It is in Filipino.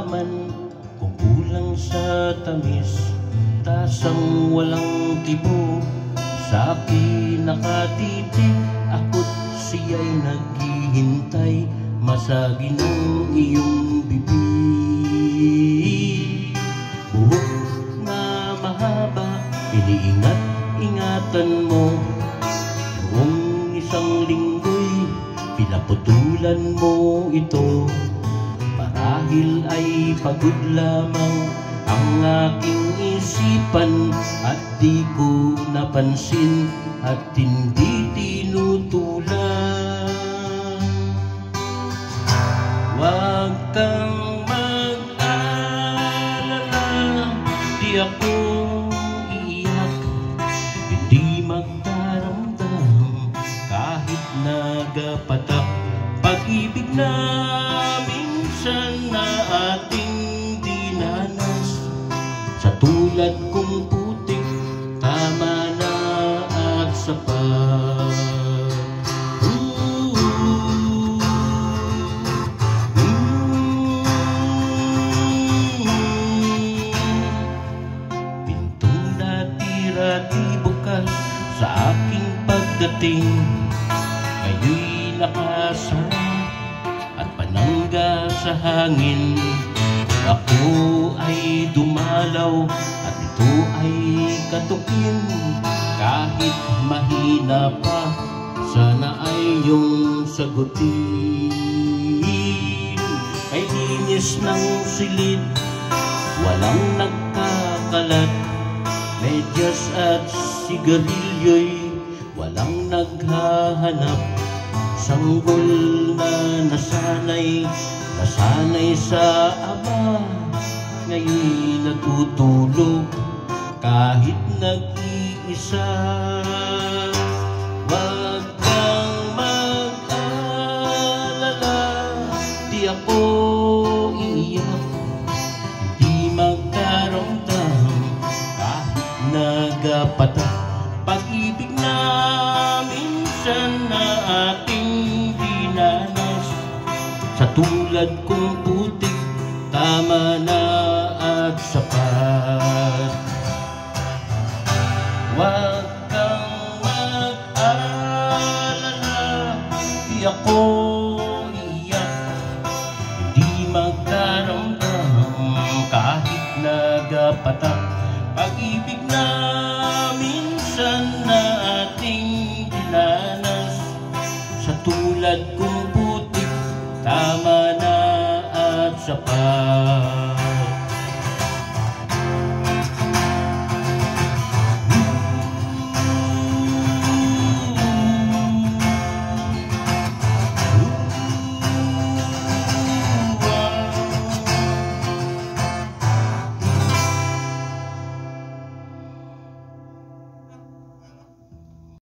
mayaman, kung kulang sa tamis, tasang walang kibo. Sa akin nakatitig, ako't siya'y naghihintay, masagi ng iyong bibig. Buhok na mahaba, iniingat-ingatan mo. Noong isang linggo'y pinaputulan mo ito. Marahil ay pagod lamang ang aking isipan, at di ko napansin at hindi tinutulan. Huwag kang mag-alala, di ako iiyak, hindi magdaramdam kahit nagapatak. Pag-ibig na minsan na ating dinanas, sa tulad kong putik, tama na at sapat. Pintong dati-rati bukas sa aking pagdating, ngayon'y nakasara at panangga sa hangin. Ako ay dumalaw at ito ay katukin, kahit mahina pa, sana ay iyong sagutin. Kay linis ng silid, walang nagkakalat, medyas at sigarilyo'y walang naghahanap. Sanggol na nasanay sa ama, ngayon'y natutulog kahit nag-iisa. Huwag kang mag-alala, di ako iiyak, hindi magdaramdam kahit nagapatak. Pag-ibig na minsan na ating dinanas, sa tulad kong putik, tama na at sapat. Huwag kang mag-alala, di ako iiyak, hindi magdaramdam kahit nagapatak. Pag-ibig na minsan na ating dinanas, sa tulad kong putik, tama na at sapat.